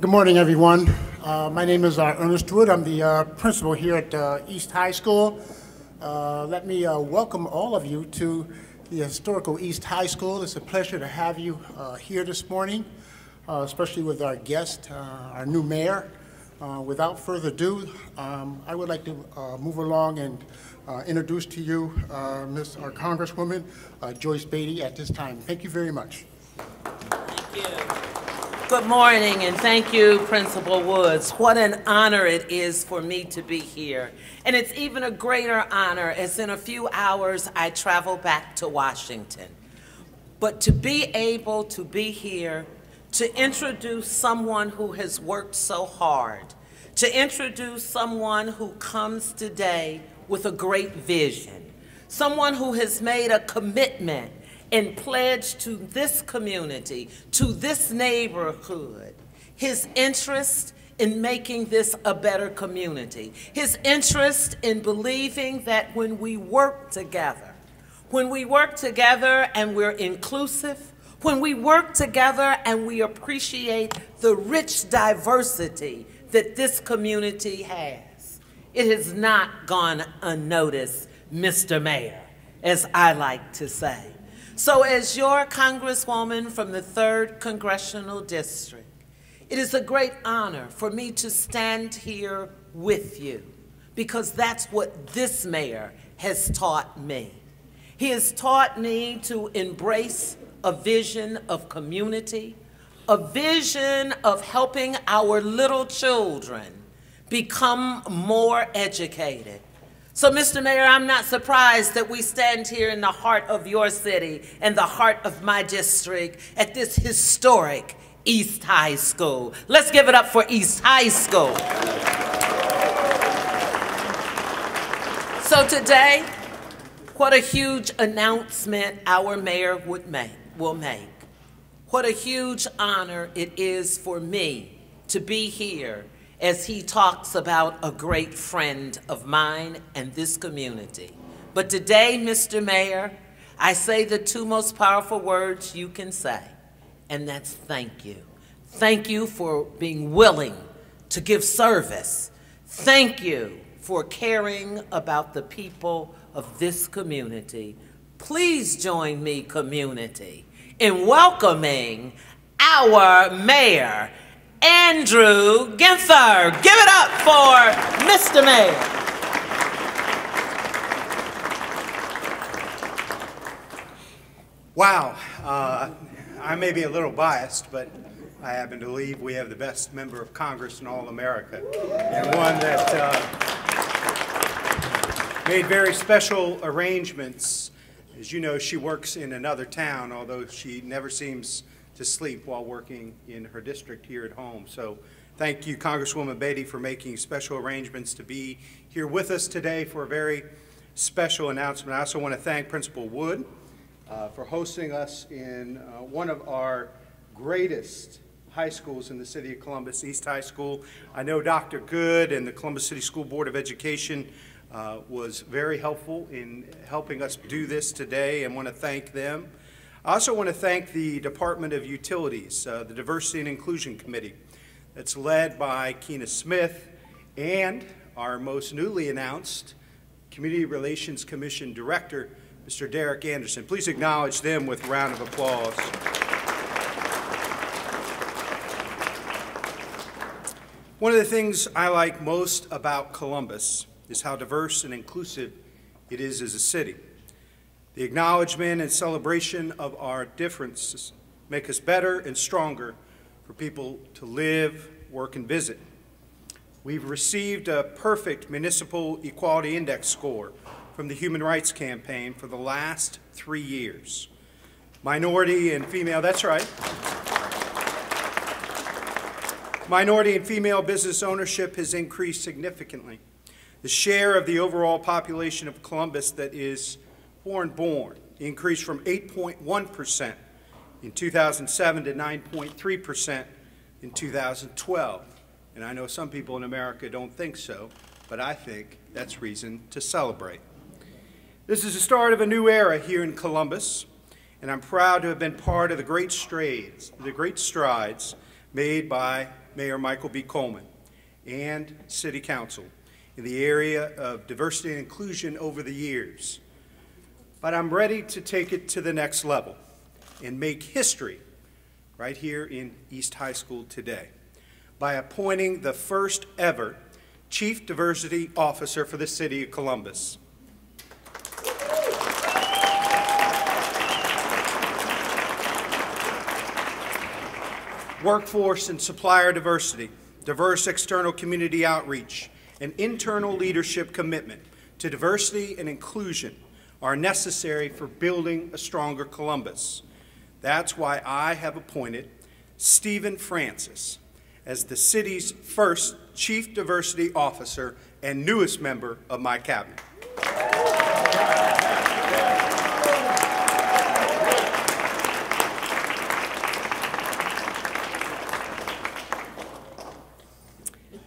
Good morning, everyone. My name is Ernest Wood. I'm the principal here at East High School. Let me welcome all of you to the historical East High School. It's a pleasure to have you here this morning, especially with our guest, our new mayor. Without further ado, I would like to move along and introduce to you our Congresswoman, Joyce Beatty, at this time. Thank you very much. Thank you. Good morning, and thank you, Principal Woods. What an honor it is for me to be here. And it's even a greater honor as in a few hours I travel back to Washington. But to be able to be here to introduce someone who has worked so hard, to introduce someone who comes today with a great vision, someone who has made a commitment and pledge to this community, to this neighborhood, his interest in making this a better community, his interest in believing that when we work together and we're inclusive, when we work together and we appreciate the rich diversity that this community has, it has not gone unnoticed, Mr. Mayor, as I like to say. So as your Congresswoman from the 3rd Congressional District, it is a great honor for me to stand here with you because that's what this mayor has taught me. He has taught me to embrace a vision of community, a vision of helping our little children become more educated. So, Mr. Mayor, I'm not surprised that we stand here in the heart of your city and the heart of my district at this historic East High School. Let's give it up for East High School. So today, what a huge announcement our mayor will make. What a huge honor it is for me to be here as he talks about a great friend of mine and this community. But today, Mr. Mayor, I say the 2 most powerful words you can say, and that's thank you. Thank you for being willing to give service. Thank you for caring about the people of this community. Please join me, community, in welcoming our mayor, Andrew Ginther. Give it up for Mr. Mayor. Wow, I may be a little biased, but I happen to believe we have the best member of Congress in all America, and one that made very special arrangements. As you know, she works in another town, although she never seems to sleep while working in her district here at home. So thank you, Congresswoman Beatty, for making special arrangements to be here with us today for a very special announcement. I also want to thank Principal Wood for hosting us in one of our greatest high schools in the city of Columbus, East High School. I know Dr. Good and the Columbus City School Board of Education was very helpful in helping us do this today, and want to thank them. I also want to thank the Department of Utilities, the Diversity and Inclusion Committee, that's led by Keena Smith, and our most newly announced Community Relations Commission Director, Mr. Derek Anderson. Please acknowledge them with a round of applause. One of the things I like most about Columbus is how diverse and inclusive it is as a city. The acknowledgement and celebration of our differences make us better and stronger for people to live, work, and visit. We've received a perfect Municipal Equality Index score from the Human Rights Campaign for the last 3 years. Minority and female, that's right. Minority and female business ownership has increased significantly. The share of the overall population of Columbus that is foreign-born increased from 8.1% in 2007 to 9.3% in 2012. And I know some people in America don't think so, but I think that's reason to celebrate. This is the start of a new era here in Columbus, and I'm proud to have been part of the great strides made by Mayor Michael B. Coleman and City Council in the area of diversity and inclusion over the years. But I'm ready to take it to the next level and make history right here in East High School today by appointing the first ever Chief Diversity Officer for the City of Columbus. Workforce and supplier diversity, diverse external community outreach, and internal leadership commitment to diversity and inclusion are necessary for building a stronger Columbus. That's why I have appointed Stephen Francis as the city's first Chief Diversity Officer and newest member of my cabinet.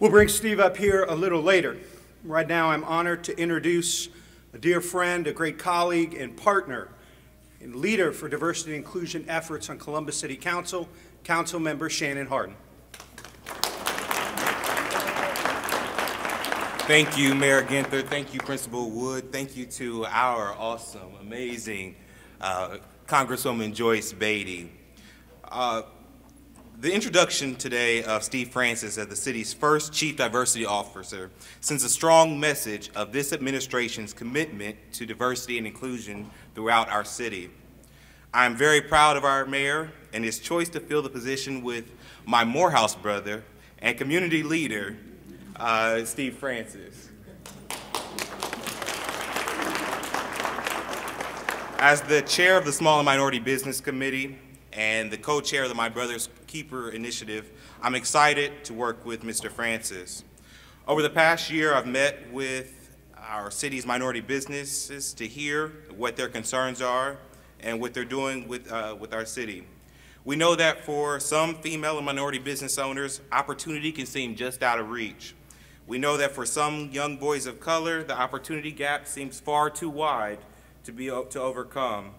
We'll bring Steve up here a little later. Right now, I'm honored to introduce a dear friend, a great colleague, and partner, and leader for diversity and inclusion efforts on Columbus City Council, Councilmember Shannon Harden. Thank you, Mayor Ginther. Thank you, Principal Wood. Thank you to our awesome, amazing Congresswoman Joyce Beatty. The introduction today of Steve Francis as the city's first Chief Diversity Officer sends a strong message of this administration's commitment to diversity and inclusion throughout our city. I am very proud of our mayor and his choice to fill the position with my Morehouse brother and community leader, Steve Francis. As the chair of the Small and Minority Business Committee and the co-chair of the My Brother's Keeper initiative, I'm excited to work with Mr. Francis. Over the past year, I've met with our city's minority businesses to hear what their concerns are and what they're doing with our city. We know that for some female and minority business owners, opportunity can seem just out of reach. We know that for some young boys of color, the opportunity gap seems far too wide to overcome.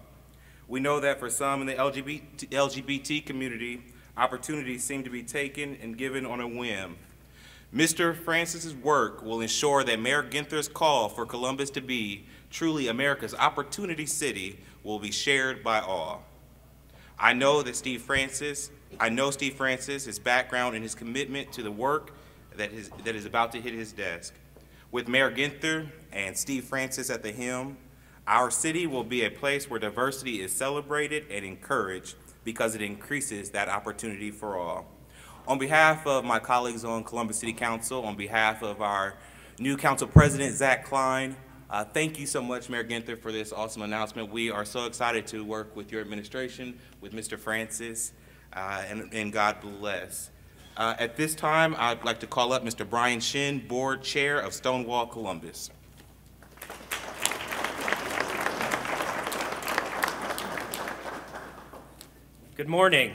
We know that for some in the LGBT community, opportunities seem to be taken and given on a whim. Mr. Francis's work will ensure that Mayor Ginther's call for Columbus to be truly America's opportunity city will be shared by all. I know Steve Francis, his background and his commitment to the work that is about to hit his desk. With Mayor Ginther and Steve Francis at the helm, our city will be a place where diversity is celebrated and encouraged because it increases that opportunity for all. On behalf of my colleagues on Columbus City Council, on behalf of our new council president, Zach Klein, thank you so much, Mayor Ginther, for this awesome announcement. We are so excited to work with your administration, with Mr. Francis, and God bless. At this time, I'd like to call up Mr. Brian Shin, Board Chair of Stonewall Columbus. Good morning.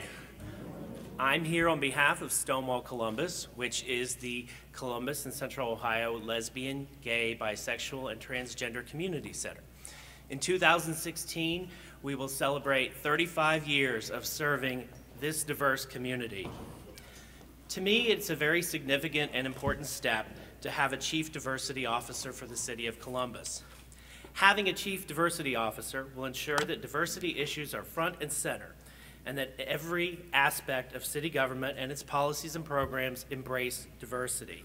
I'm here on behalf of Stonewall Columbus, which is the Columbus and Central Ohio Lesbian, Gay, Bisexual, and Transgender Community Center. In 2016, we will celebrate 35 years of serving this diverse community. To me, it's a very significant and important step to have a Chief Diversity Officer for the City of Columbus. Having a Chief Diversity Officer will ensure that diversity issues are front and center, and that every aspect of city government and its policies and programs embrace diversity.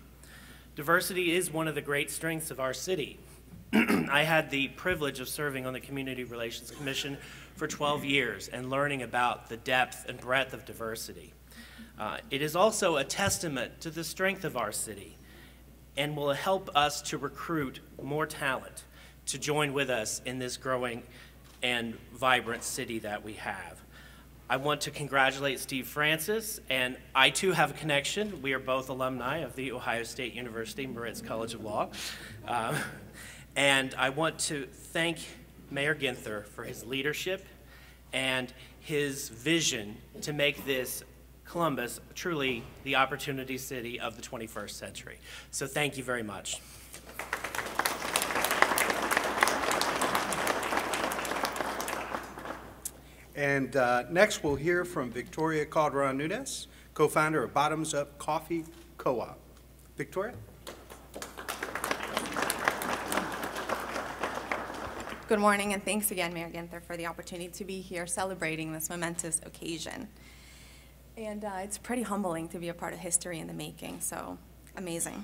Diversity is one of the great strengths of our city. I had the privilege of serving on the Community Relations Commission for 12 years and learning about the depth and breadth of diversity. It is also a testament to the strength of our city and will help us to recruit more talent to join with us in this growing and vibrant city that we have. I want to congratulate Steve Francis, and I too have a connection. We are both alumni of the Ohio State University Moritz College of Law. And I want to thank Mayor Ginther for his leadership and his vision to make this Columbus truly the opportunity city of the 21st century. So thank you very much. And next we'll hear from Victoria Calderon-Nunes, co-founder of Bottoms Up Coffee Co-op. Victoria? Good morning, and thanks again, Mayor Ginther, for the opportunity to be here celebrating this momentous occasion. And it's pretty humbling to be a part of history in the making, so amazing.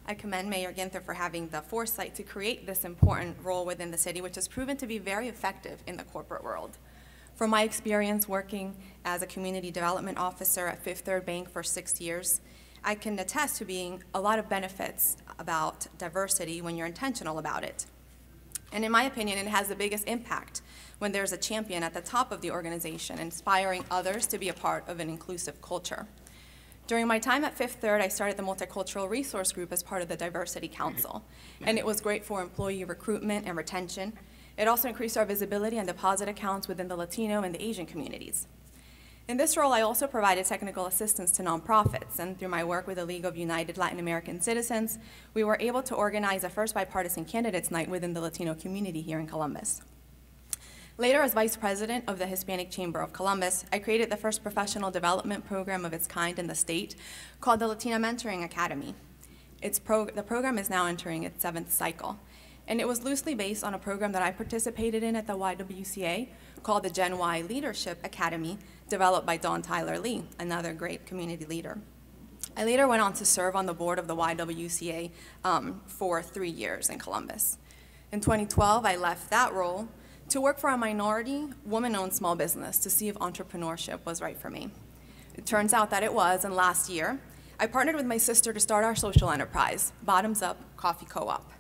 I commend Mayor Ginther for having the foresight to create this important role within the city, which has proven to be very effective in the corporate world. From my experience working as a community development officer at Fifth Third Bank for 6 years, I can attest to being a lot of benefits about diversity when you're intentional about it. And in my opinion, it has the biggest impact when there's a champion at the top of the organization, inspiring others to be a part of an inclusive culture. During my time at Fifth Third, I started the Multicultural Resource Group as part of the Diversity Council, and it was great for employee recruitment and retention. It also increased our visibility on deposit accounts within the Latino and the Asian communities. In this role, I also provided technical assistance to nonprofits, and through my work with the League of United Latin American Citizens, we were able to organize a first bipartisan candidates night within the Latino community here in Columbus. Later, as vice president of the Hispanic Chamber of Columbus, I created the first professional development program of its kind in the state called the Latina Mentoring Academy. The program is now entering its 7th cycle, and it was loosely based on a program that I participated in at the YWCA called the Gen Y Leadership Academy, developed by Dawn Tyler Lee, another great community leader. I later went on to serve on the board of the YWCA for 3 years in Columbus. In 2012, I left that role to work for a minority, woman-owned small business to see if entrepreneurship was right for me. It turns out that it was, and last year, I partnered with my sister to start our social enterprise, Bottoms Up Coffee Co-op.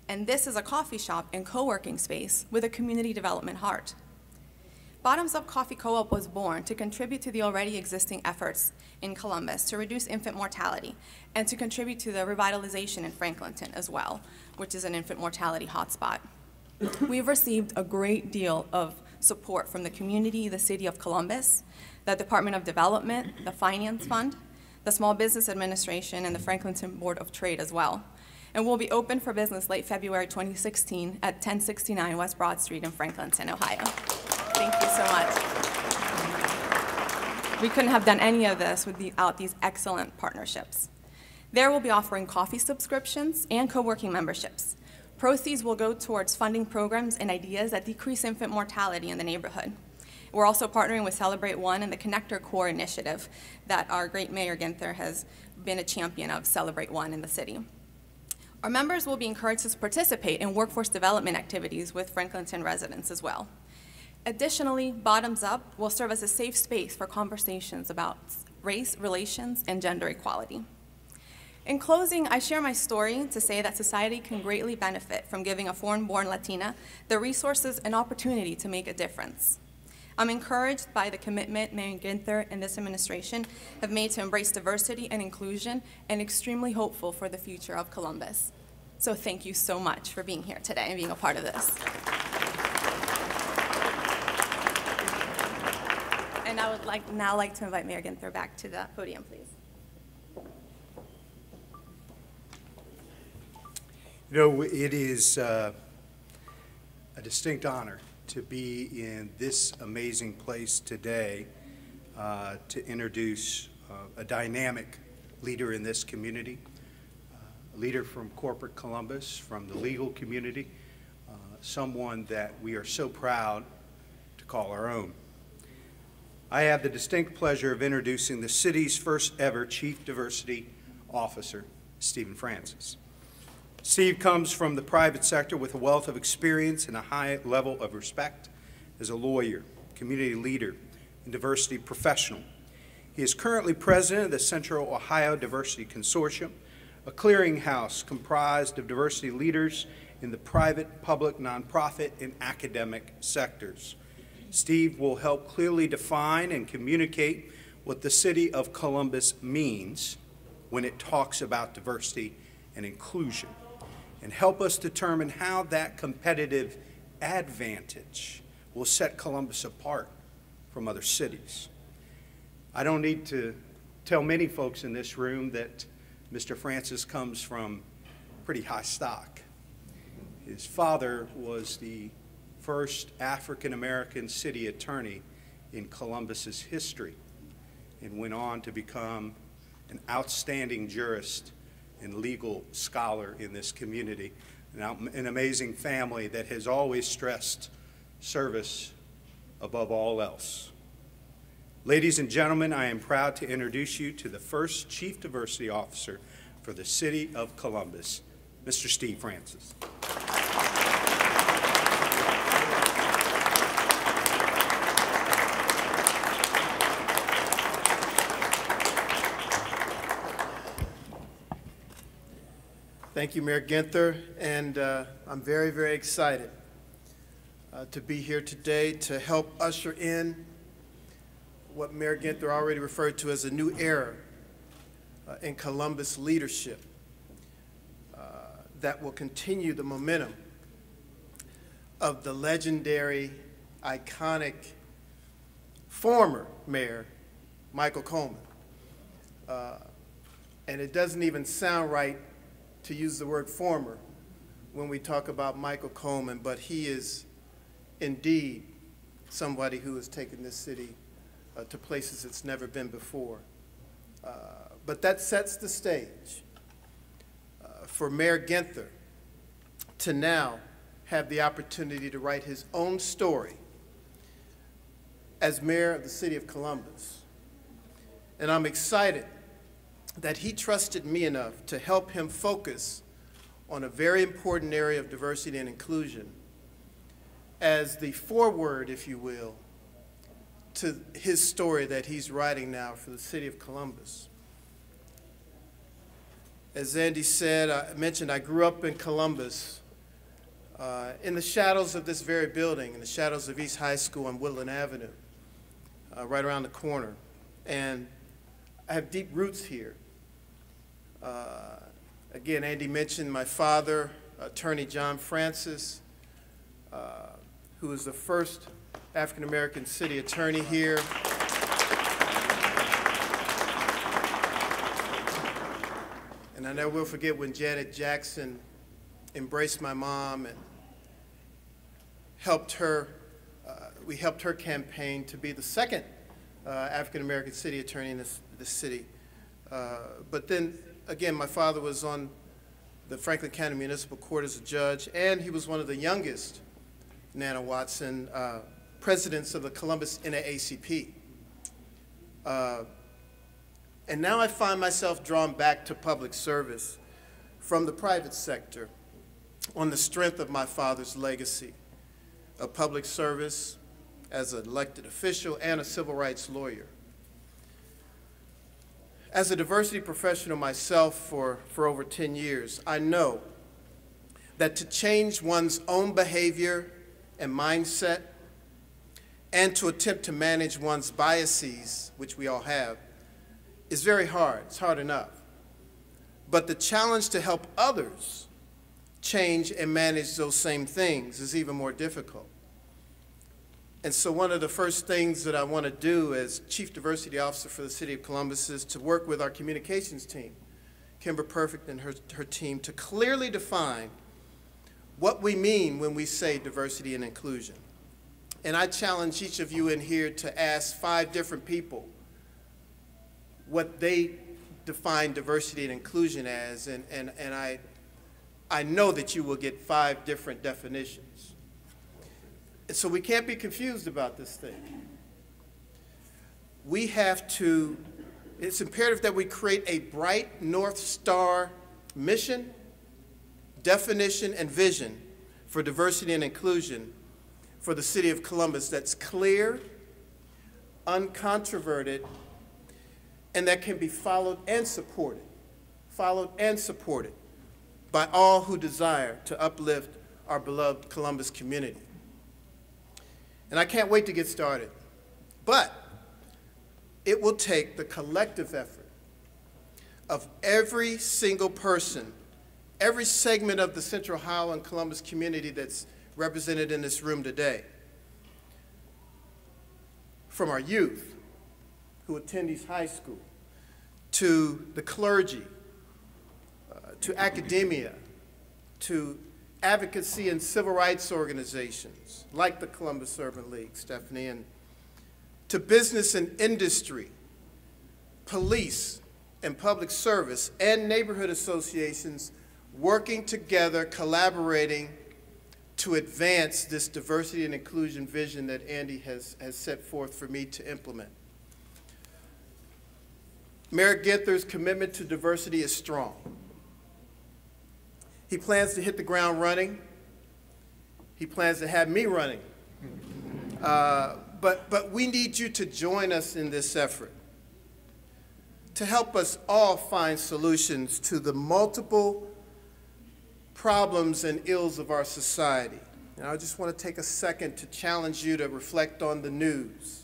And this is a coffee shop and co-working space with a community development heart. Bottoms Up Coffee Co-op was born to contribute to the already existing efforts in Columbus to reduce infant mortality and to contribute to the revitalization in Franklinton as well, which is an infant mortality hotspot. We've received a great deal of support from the community, the City of Columbus, the Department of Development, the Finance Fund, the Small Business Administration, and the Franklinton Board of Trade as well. And we'll be open for business late February 2016 at 1069 West Broad Street in Franklinton, Ohio. Thank you so much. We couldn't have done any of this without these excellent partnerships. There we'll be offering coffee subscriptions and co-working memberships. Proceeds will go towards funding programs and ideas that decrease infant mortality in the neighborhood. We're also partnering with Celebrate One and the Connector Core initiative that our great Mayor Ginther has been a champion of, Celebrate One in the city. Our members will be encouraged to participate in workforce development activities with Franklinton residents as well. Additionally, Bottoms Up will serve as a safe space for conversations about race, relations, and gender equality. In closing, I share my story to say that society can greatly benefit from giving a foreign-born Latina the resources and opportunity to make a difference. I'm encouraged by the commitment Mayor Ginther and this administration have made to embrace diversity and inclusion, and extremely hopeful for the future of Columbus. So thank you so much for being here today and being a part of this. And I would now like to invite Mayor Ginther back to the podium, please. You know, it is a distinct honor to be in this amazing place today to introduce a dynamic leader in this community, a leader from corporate Columbus, from the legal community, someone that we are so proud to call our own. I have the distinct pleasure of introducing the city's first ever Chief Diversity Officer, Stephen Francis. Steve comes from the private sector with a wealth of experience and a high level of respect as a lawyer, community leader, and diversity professional. He is currently president of the Central Ohio Diversity Consortium, a clearinghouse comprised of diversity leaders in the private, public, nonprofit, and academic sectors. Steve will help clearly define and communicate what the city of Columbus means when it talks about diversity and inclusion, and help us determine how that competitive advantage will set Columbus apart from other cities. I don't need to tell many folks in this room that Mr. Francis comes from pretty high stock. His father was the first African-American city attorney in Columbus's history. and went on to become an outstanding jurist and legal scholar in this community. An amazing family that has always stressed service above all else. Ladies and gentlemen, I am proud to introduce you to the first Chief Diversity Officer for the City of Columbus, Mr. Steve Francis. Thank you, Mayor Ginther, and I'm very, very excited to be here today to help usher in what Mayor Ginther already referred to as a new era in Columbus leadership that will continue the momentum of the legendary, iconic former mayor, Michael Coleman. And it doesn't even sound right to use the word former when we talk about Michael Coleman, but he is indeed somebody who has taken this city to places it's never been before. But that sets the stage for Mayor Ginther to now have the opportunity to write his own story as mayor of the city of Columbus. And I'm excited that he trusted me enough to help him focus on a very important area of diversity and inclusion as the foreword, if you will, to his story that he's writing now for the city of Columbus. As Andy said, I mentioned I grew up in Columbus in the shadows of this very building, in the shadows of East High School on Woodland Avenue, right around the corner. And I have deep roots here. Again, Andy mentioned my father, Attorney John Francis, who was the first African-American city attorney here. And I never will forget when Janet Jackson embraced my mom and helped her, we helped her campaign to be the second African-American city attorney in this city. But then, again, my father was on the Franklin County Municipal Court as a judge, and he was one of the youngest, Nana Watson, presidents of the Columbus NAACP. And now I find myself drawn back to public service from the private sector on the strength of my father's legacy of public service as an elected official and a civil rights lawyer. As a diversity professional myself for over 10 years, I know that to change one's own behavior and mindset and to attempt to manage one's biases, which we all have, is very hard. It's hard enough. But the challenge to help others change and manage those same things is even more difficult. And so one of the first things that I want to do as Chief Diversity Officer for the City of Columbus is to work with our communications team, Kimber Perfect and her team, to clearly define what we mean when we say diversity and inclusion. And I challenge each of you in here to ask 5 different people what they define diversity and inclusion as, and I know that you will get 5 different definitions. And so we can't be confused about this thing. We have to, it's imperative that we create a bright North Star mission, definition, and vision for diversity and inclusion for the city of Columbus that's clear, uncontroverted, and that can be followed and supported by all who desire to uplift our beloved Columbus community. And I can't wait to get started. But it will take the collective effort of every single person, every segment of the Central Ohio and Columbus community that's represented in this room today, from our youth who attend East High School, to the clergy, to academia, to advocacy and civil rights organizations like the Columbus Urban League, Stephanie, and to business and industry, police and public service and neighborhood associations working together, collaborating to advance this diversity and inclusion vision that Andy has set forth for me to implement. Mayor Ginther's commitment to diversity is strong. He plans to hit the ground running. He plans to have me running. But we need you to join us in this effort to help us all find solutions to the multiple problems and ills of our society. And I just want to take a second to challenge you to reflect on the news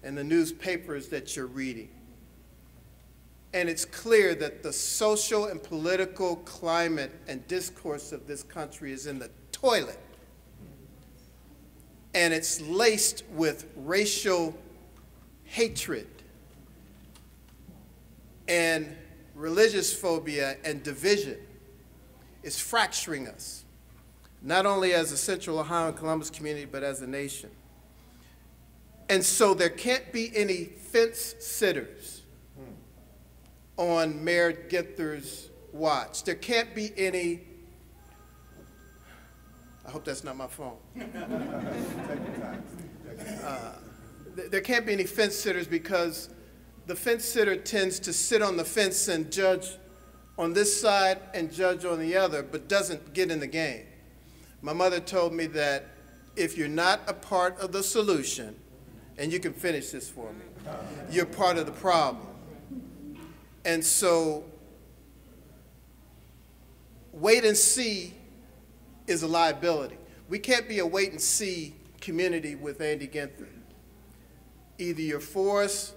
and the newspapers that you're reading. And it's clear that the social and political climate and discourse of this country is in the toilet. And it's laced with racial hatred and religious phobia and division. Is fracturing us, not only as a Central Ohio and Columbus community, but as a nation. And so there can't be any fence sitters on Mayor Ginther's watch. There can't be any, I hope that's not my phone. There can't be any fence sitters because the fence sitter tends to sit on the fence and judge on this side and judge on the other, but doesn't get in the game. My mother told me that if you're not a part of the solution, and you can finish this for me, you're part of the problem. And so, wait and see is a liability. We can't be a wait and see community with Andy Ginther. Either you're for us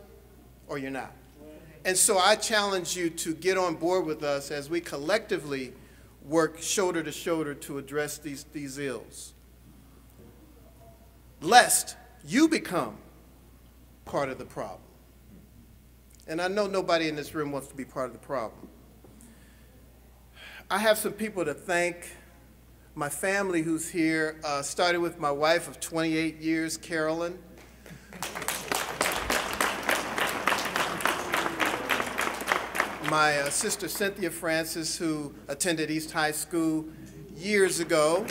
or you're not. And so I challenge you to get on board with us as we collectively work shoulder to shoulder to address these ills, lest you become part of the problem. And I know nobody in this room wants to be part of the problem. I have some people to thank. My family who's here, started with my wife of 28 years, Carolyn. My sister Cynthia Francis, who attended East High School years ago.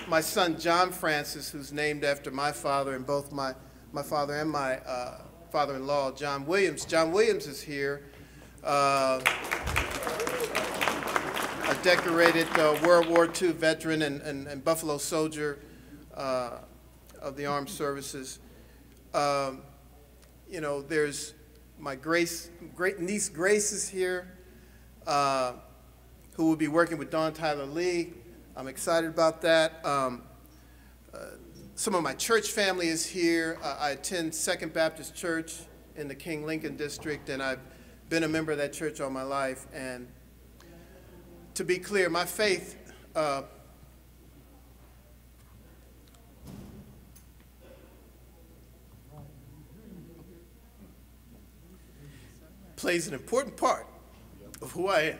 My son John Francis, who's named after my father, and both my father and my father-in-law, John Williams. John Williams is here, a decorated World War II veteran and Buffalo soldier of the armed services. You know, there's my great niece Grace is here, who will be working with Dawn Tyler Lee. I'm excited about that. Some of my church family is here. I attend Second Baptist Church in the King Lincoln District, and I've been a member of that church all my life. And to be clear, my faith plays an important part of who I am.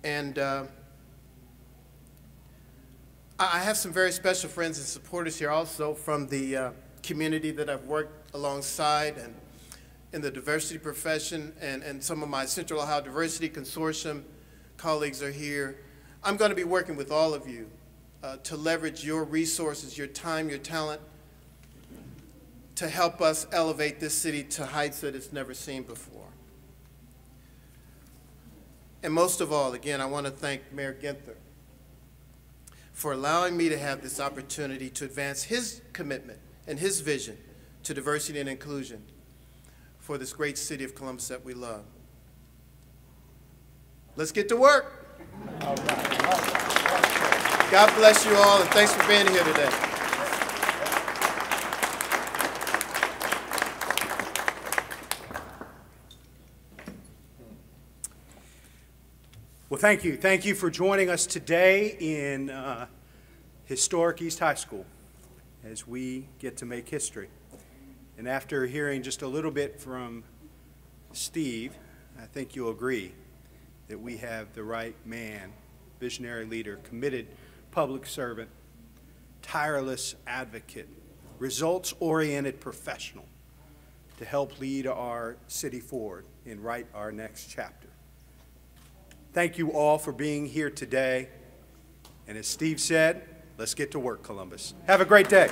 And I have some very special friends and supporters here also from the community that I've worked alongside and in the diversity profession, and some of my Central Ohio Diversity Consortium colleagues are here. I'm going to be working with all of you to leverage your resources, your time, your talent, to help us elevate this city to heights that it's never seen before. And most of all, again, I want to thank Mayor Ginther for allowing me to have this opportunity to advance his commitment and his vision to diversity and inclusion for this great city of Columbus that we love. Let's get to work. All right. God bless you all, and thanks for being here today. Well, thank you. Thank you for joining us today in historic East High School as we get to make history. And after hearing just a little bit from Steve, I think you'll agree that we have the right man, visionary leader, committed public servant, tireless advocate, results-oriented professional to help lead our city forward and write our next chapter. Thank you all for being here today. And as Steve said, let's get to work, Columbus. Have a great day.